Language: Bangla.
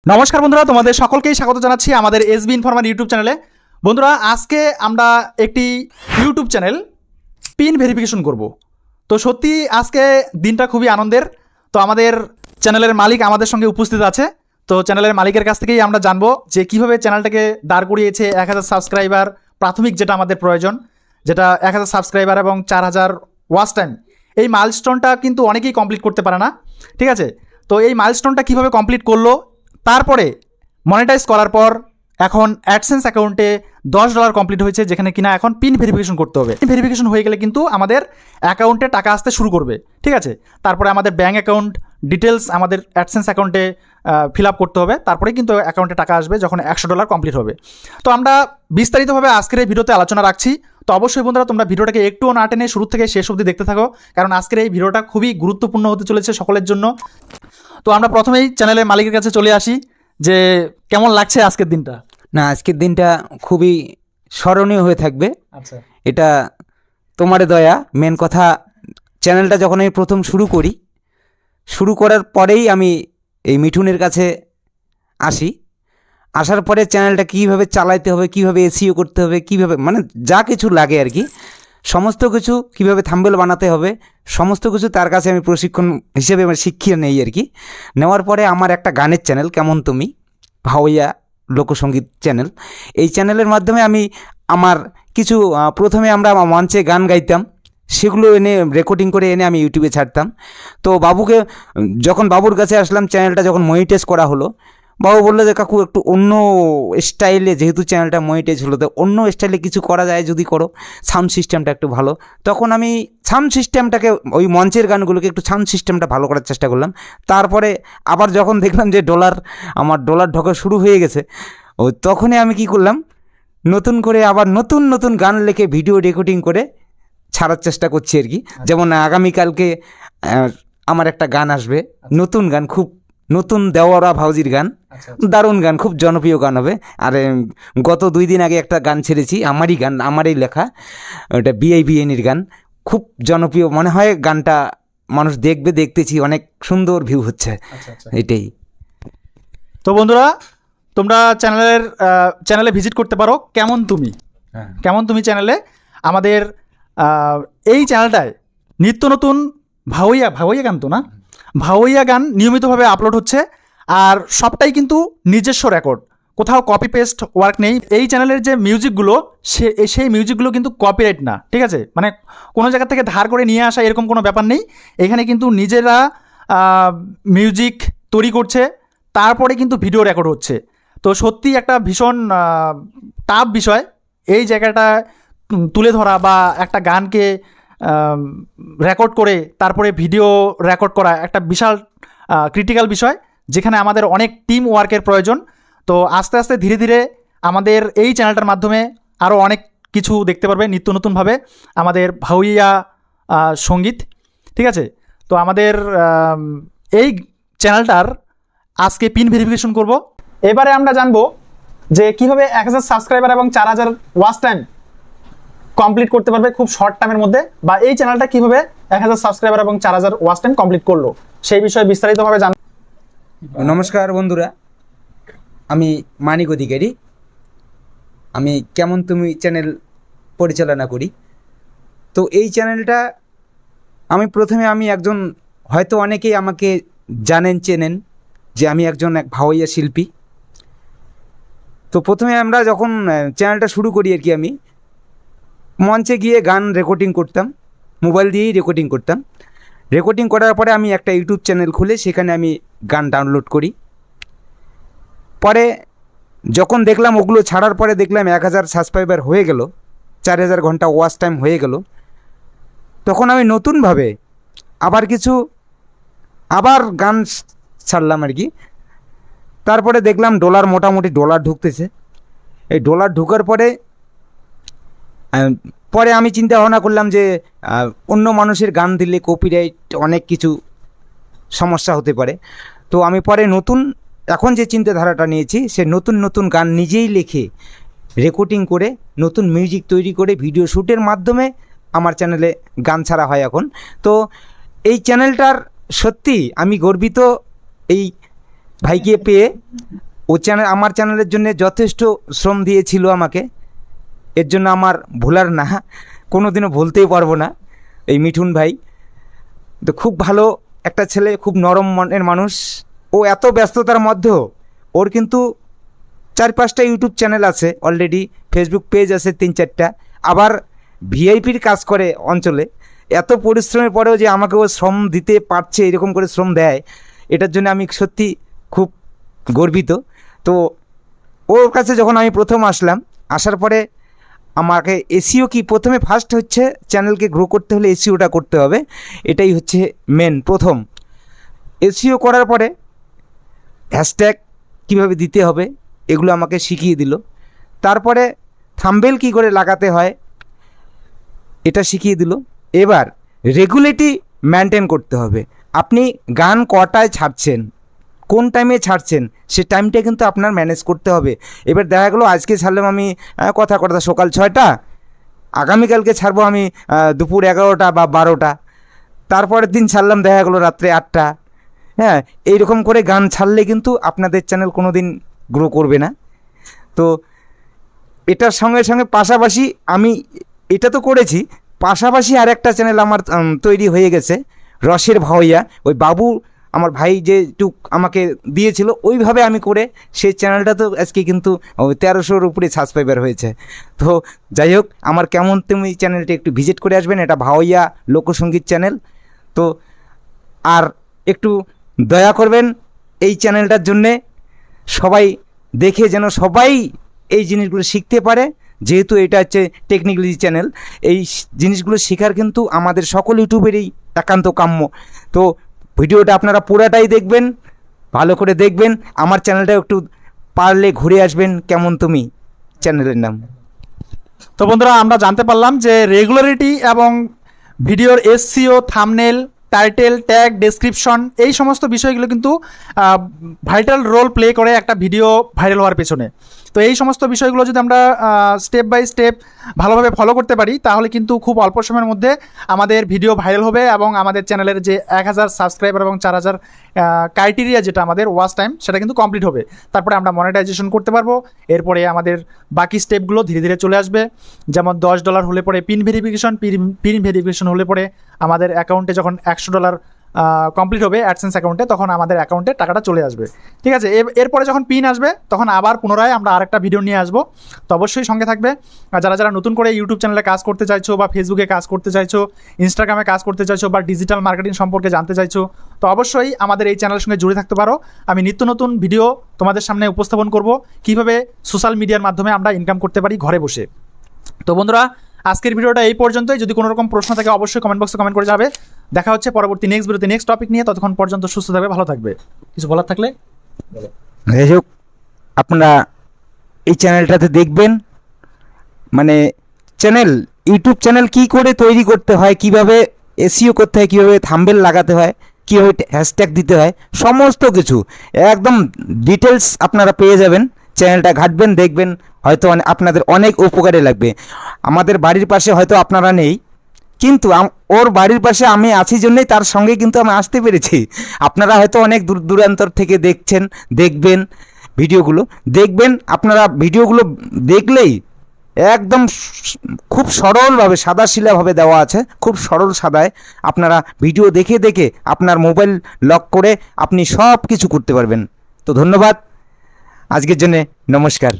নমস্কার বন্ধুরা, তোমাদের সকলকেই স্বাগত জানাচ্ছি আমাদের এসবি ইনফরমার ইউটিউব চ্যানেলে। বন্ধুরা, আজকে আমরা একটি ইউটিউব চ্যানেল পিন ভেরিফিকেশন করব। তো সত্যি আজকে দিনটা খুবই আনন্দের। তো আমাদের চ্যানেলের মালিক আমাদের সঙ্গে উপস্থিত আছে। তো চ্যানেলের মালিকের কাছ থেকেই আমরা জানবো যে কীভাবে চ্যানেলটাকে দাঁড় করিয়েছে 1000 সাবস্ক্রাইবার, প্রাথমিক যেটা আমাদের প্রয়োজন, যেটা 1000 সাবস্ক্রাইবার এবং 4000 ওয়াচ টাইম। এই মাইলস্টোনটা কিন্তু অনেকেই কমপ্লিট করতে পারে না, ঠিক আছে? তো এই মাইলস্টোনটা কীভাবে কমপ্লিট করলো, তারপরে মনিটাইজ করার পর এখন অ্যাডসেন্স অ্যাকাউন্টে $10 কমপ্লিট হয়েছে, যেখানে কিনা এখন পিন ভেরিফিকেশন করতে হবে। পিন ভেরিফিকেশন হয়ে গেলে কিন্তু আমাদের অ্যাকাউন্টে টাকা আসতে শুরু করবে, ঠিক আছে? তারপরে আমাদের ব্যাঙ্ক অ্যাকাউন্ট ডিটেলস আমাদের অ্যাডসেন্স অ্যাকাউন্টে ফিল আপ করতে হবে, তারপরে কিন্তু অ্যাকাউন্টে টাকা আসবে যখন $100 কমপ্লিট হবে। তো আমরা বিস্তারিতভাবে আজকের এই ভিডিওতে আলোচনা রাখছি। তো অবশ্যই বন্ধুরা, তোমরা ভিডিওটাকে একটুও না টেনে শুরু থেকে শেষ অবধি দেখতে থাকো, কারণ আজকের এই ভিডিওটা খুবই গুরুত্বপূর্ণ হতে চলেছে সকলের জন্য। তো আমরা প্রথমেই চ্যানেলের মালিকের কাছে চলে আসি যে কেমন লাগছে আজকের দিনটা। না, আজকের দিনটা খুবই স্মরণীয় হয়ে থাকবে। আচ্ছা, এটা তোমার দয়া। মেন কথা, চ্যানেলটা যখন আমি প্রথম শুরু করার পরেই আমি এই মিঠুনের কাছে আসার পরে চ্যানেলটা কীভাবে চালাইতে হবে, কীভাবে এসইও করতে হবে, কীভাবে মানে যা কিছু লাগে আর কি, সমস্ত কিছু কীভাবে থাম্বনেল বানাতে হবে, সমস্ত কিছু তার কাছে আমি প্রশিক্ষণ হিসেবে শিখিয়ে নেই আর কি। নেওয়ার পরে আমার একটা গানের চ্যানেল কেমন তুমি ভাওয়াইয়া লোকসঙ্গীত চ্যানেল, এই চ্যানেলের মাধ্যমে আমি আমার কিছু প্রথমে আমরা মঞ্চে গান গাইতাম, সেগুলো এনে রেকর্ডিং করে এনে আমি ইউটিউবে ছাড়তাম। তো যখন বাবুর কাছে আসলাম, চ্যানেলটা যখন মনিটাইজ করা হলো, বাবু বললো যে কাকু একটু অন্য স্টাইলে, যেহেতু চ্যানেলটা মনিটাইজ হলো, তো অন্য স্টাইলে কিছু করা যায় যদি করো, সাউন্ড সিস্টেমটা একটু ভালো। তখন আমি সাউন্ড সিস্টেমটাকে, ওই মঞ্চের গানগুলোকে একটু সাউন্ড সিস্টেমটা ভালো করার চেষ্টা করলাম। তারপরে আবার যখন দেখলাম যে আমার ডলার ঢোকা শুরু হয়ে গেছে, তখনই আমি কি করলাম, নতুন করে আবার নতুন গান লিখে ভিডিও রেকর্ডিং করে ছাড়ার চেষ্টা করছি আর কি। যেমন আগামীকালকে আমার একটা গান আসবে, নতুন গান, খুব নতুন, দেওয়ারা ভাউজির গান, দারুণ গান, খুব জনপ্রিয় গান হবে। আর গত 2 দিন আগে একটা গান ছেড়েছি, আমারই গান, আমারই লেখা, ওটা BIBNEর গান, খুব জনপ্রিয় মনে হয় গানটা, মানুষ দেখতেছি, অনেক সুন্দর ভিউ হচ্ছে। এটাই। তো বন্ধুরা, তোমরা চ্যানেলে ভিজিট করতে পারো কেমন তুমি চ্যানেলে। আমাদের এই চ্যানেলটায় নিত্য নতুন ভাওয়াইয়া গান, তো না, ভাওয়াইয়া গান নিয়মিতভাবে আপলোড হচ্ছে, আর সবটাই কিন্তু নিজস্ব রেকর্ড, কোথাও কপি পেস্ট ওয়ার্ক নেই। এই চ্যানেলের যে মিউজিকগুলো, সেই মিউজিকগুলো কিন্তু কপিরাইট না, ঠিক আছে? মানে কোনো জায়গা থেকে ধার করে নিয়ে আসা এরকম কোনো ব্যাপার নেই। এখানে কিন্তু নিজেরা মিউজিক তৈরি করছে, তারপরে কিন্তু ভিডিও রেকর্ড হচ্ছে। তো সত্যি একটা ভীষণ টাফ বিষয় এই জায়গাটা তুলে ধরা, বা একটা গানকে রেকর্ড করে তারপরে ভিডিও রেকর্ড করা একটা বিশাল ক্রিটিক্যাল বিষয়, যেখানে আমাদের অনেক টিম ওয়ার্কের প্রয়োজন। তো আস্তে আস্তে ধীরে ধীরে আমাদের এই চ্যানেলটার মাধ্যমে আরও অনেক কিছু দেখতে পারবে নিত্য নতুনভাবে আমাদের ভাওয়াইয়া সঙ্গীত, ঠিক আছে? তো আমাদের এই চ্যানেলটার আজকে পিন ভেরিফিকেশন করব। এবারে আমরা জানবো যে কীভাবে 1000 সাবস্ক্রাইবার এবং 4000 ওয়াচ টাইম কমপ্লিট করতে পারবে খুব শর্ট টাইমের মধ্যে, বা এই চ্যানেলটা কীভাবে 1000 সাবস্ক্রাইবার এবং 4000 ওয়াচ টাইম কমপ্লিট করলো, সেই বিষয়ে বিস্তারিতভাবে জান। নমস্কার বন্ধুরা, আমি মানিক অধিকারী, আমি কেমন তুমি চ্যানেল পরিচালনা করি। তো এই চ্যানেলটা আমি একজন, হয়তো অনেকেই আমাকে চেনেন যে আমি এক ভাওয়াইয়া শিল্পী। তো প্রথমে আমরা যখন চ্যানেলটা শুরু করি আর কি, আমি মঞ্চে গিয়ে গান রেকর্ডিং করতাম, মোবাইল দিয়েই রেকর্ডিং করতাম। রেকর্ডিং করার পরে আমি একটা ইউটিউব চ্যানেল খুলে সেখানে আমি গান ডাউনলোড করি। পরে যখন দেখলাম, ওগুলো ছাড়ার পরে দেখলাম 1000 সাবস্ক্রাইবার হয়ে গেল, 4000 ঘন্টা ওয়াচ টাইম হয়ে গেল, তখন আমি নতুনভাবে আবার গান ছাড়লাম আর কি। তারপরে দেখলাম মোটামুটি ডলার ঢুকতেছে। এই ডলার ঢোকার পরে আমি চিন্তা ভাবনা করলাম যে অন্য মানুষের গান দিলে কপিরাইট, অনেক কিছু সমস্যা হতে পারে। তো আমি পরে এখন যে চিন্তাধারাটা নিয়েছি, সে নতুন গান নিজেই লিখে রেকর্ডিং করে, নতুন মিউজিক তৈরি করে, ভিডিও শ্যুটের মাধ্যমে আমার চ্যানেলে গান ছাড়া হয় এখন। তো এই চ্যানেলটার সত্যি আমি গর্বিত এই ভাইকে পেয়ে। ও চ্যানেল আমার চ্যানেলের জন্য যথেষ্ট শ্রম দিয়েছিল আমাকে, এর জন্য আমার ভোলার না, কোনো দিনও ভুলতেই পারবো না এই মিঠুন ভাই। তো খুব ভালো একটা ছেলে, খুব নরম মনের মানুষ। ও এত ব্যস্ততার মধ্যেও ওর কিন্তু 4-5টা ইউটিউব চ্যানেল আছে অলরেডি, ফেসবুক পেজ আছে 3-4টা, আবার ভিআইপির কাজ করে অঞ্চলে। এত পরিশ্রমের পরেও যে আমাকে ও শ্রম দিতে পারছে, এরকম করে শ্রম দেয়, এটার জন্য আমি সত্যি খুব গর্বিত। তো ওর কাছে যখন আমি প্রথম আসলাম, আসার পরে আমাকে এসিও কি প্রথমে ফার্স্ট হচ্ছে চ্যানেলকে গ্রো করতে হলে এসিওটা করতে হবে, এটাই হচ্ছে মেন প্রথম। এসিও করার পরে হ্যাশট্যাগ কীভাবে দিতে হবে এগুলো আমাকে শিখিয়ে দিল। তারপরে থাম্বনেল কী করে লাগাতে হয় এটা শিখিয়ে দিল। এবার রেগুলেটি মেনটেন করতে হবে। আপনি গান কটায় ছাড়ছেন, কোন টাইমে ছাড়ছেন, সে টাইমটা কিন্তু আপনার ম্যানেজ করতে হবে। এবার দেখা গেলো আজকে ছাড়লাম আমি কথা সকাল 6টা, আগামীকালকে ছাড়বো আমি দুপুর 11টা বা 12টা, তারপরের দিন ছাড়লাম দেখা গেলো রাত্রে 8টা। হ্যাঁ, এইরকম করে গান ছাড়লে কিন্তু আপনাদের চ্যানেল কোনো দিন গ্রো করবে না। তো এটার সঙ্গে সঙ্গে পাশাপাশি আমি এটা তো করেছি, পাশাপাশি আর একটা চ্যানেল আমার তৈরি হয়ে গেছে, রসের ভাওয়াইয়া। ওই বাবু আমার ভাই যে টুক আমাকে দিয়েছিল, ওইভাবে আমি করে সেই চ্যানেলটা তো আজকে কিন্তু 1300-র উপরে সাবস্ক্রাইবার হয়েছে। তো যাই হোক, আমার কেমন তুমি চ্যানেলটি একটু ভিজিট করে আসবেন, এটা ভাওয়াইয়া লোকসঙ্গীত চ্যানেল। তো আর একটু দয়া করবেন এই চ্যানেলটার জন্যে, সবাই দেখে যেন সবাই এই জিনিসগুলো শিখতে পারে, যেহেতু এটা হচ্ছে টেকনিক্যালি চ্যানেল। এই জিনিসগুলো শেখার কিন্তু আমাদের সকল ইউটিউবেরই একান্ত কাম্য। তো ভিডিওটা আপনারা পুরাটাই দেখবেন, ভালো করে দেখবেন। আমার চ্যানেলটা একটু পারলে ঘুরে আসবেন, কেমন তুমি চ্যানেলের নাম। তো বন্ধুরা, আমরা জানতে পারলাম যে রেগুলারিটি এবং ভিডিওর SCO, thumbnail, title, tag, description, এই সমস্ত বিষয়গুলো কিন্তু ভাইটাল রোল প্লে করে একটা ভিডিও ভাইরাল হওয়ার পেছনে। তো এই সমস্ত বিষয়গুলো যদি আমরা স্টেপ বাই স্টেপ ভালোভাবে ফলো করতে পারি, তাহলে কিন্তু খুব অল্প সময়ের মধ্যে আমাদের ভিডিও ভাইরাল হবে এবং আমাদের চ্যানেলের যে 1000 সাবস্ক্রাইবার এবং 4000 ক্রাইটেরিয়া যেটা আমাদের ওয়াচ টাইম, সেটা কিন্তু কমপ্লিট হবে। তারপরে আমরা মনিটাইজেশন করতে পারবো। এরপরে আমাদের বাকি স্টেপগুলো ধীরে ধীরে চলে আসবে। যেমন $10 হলে পরে পিন ভেরিফিকেশন হলে পরে আমাদের অ্যাকাউন্টে যখন $100 কমপ্লিট হবে অ্যাডসেন্স অ্যাকাউন্টে, তখন আমাদের অ্যাকাউন্টে টাকাটা চলে আসবে। ঠিক আছে, এরপরে যখন পিন আসবে তখন আবার পুনরায় আমরা আরেকটা ভিডিও নিয়ে আসবো। তো অবশ্যই সঙ্গে থাকবে। যারা যারা নতুন করে ইউটিউব চ্যানেলে কাজ করতে চাইছো, বা ফেসবুকে কাজ করতে চাইছো, ইনস্টাগ্রামে কাজ করতে চাইছো, বা ডিজিটাল মার্কেটিং সম্পর্কে জানতে চাইছো, তো অবশ্যই আমাদের এই চ্যানেলের সঙ্গে জুড়ে থাকতে পারো। আমি নিত্য নতুন ভিডিও তোমাদের সামনে উপস্থাপন করব, কীভাবে সোশ্যাল মিডিয়ার মাধ্যমে আমরা ইনকাম করতে পারি ঘরে বসে। তো বন্ধুরা, আজকের ভিডিওটা এই পর্যন্তই। যদি কোনো রকম প্রশ্ন থাকে অবশ্যই কমেন্ট বক্সে কমেন্ট করে যাবে। দেখা হচ্ছে পরবর্তী নেক্সট ভিডিওতে নেক্সট টপিক নিয়ে। ততক্ষণ পর্যন্ত সুস্থ থাকবে, ভালো থাকবে। কিছু বলার থাকলে যাই হোক, আপনারা এই চ্যানেলটাতে দেখবেন, মানে ইউটিউব চ্যানেল কী করে তৈরি করতে হয়, কিভাবে এসইও করতে হয়, কীভাবে থাম্বনেল লাগাতে হয়, কীভাবে হ্যাশট্যাগ দিতে হয়, সমস্ত কিছু একদম ডিটেলস আপনারা পেয়ে যাবেন। চ্যানেলটা ঘাঁটবেন, দেখবেন, হয়তো আপনাদের অনেক উপকারে লাগবে। আমাদের বাড়ির পাশে হয়তো আপনারা নেই, কিন্তু ওর বাড়ির পাশে আমি আছি জন্যই তার সঙ্গে কিন্তু আমি আসতে পেরেছি। আপনারা হয়তো অনেক দূর দূরান্তর থেকে দেখবেন ভিডিওগুলো, আপনারা ভিডিওগুলো দেখলেই একদম খুব সরলভাবে সাদাশিলাভাবে দেওয়া আছে, খুব সরল সাদায় আপনারা ভিডিও দেখে দেখে আপনার মোবাইল লক করে আপনি সব কিছু করতে পারবেন। তো ধন্যবাদ আজকের জন্যে, নমস্কার।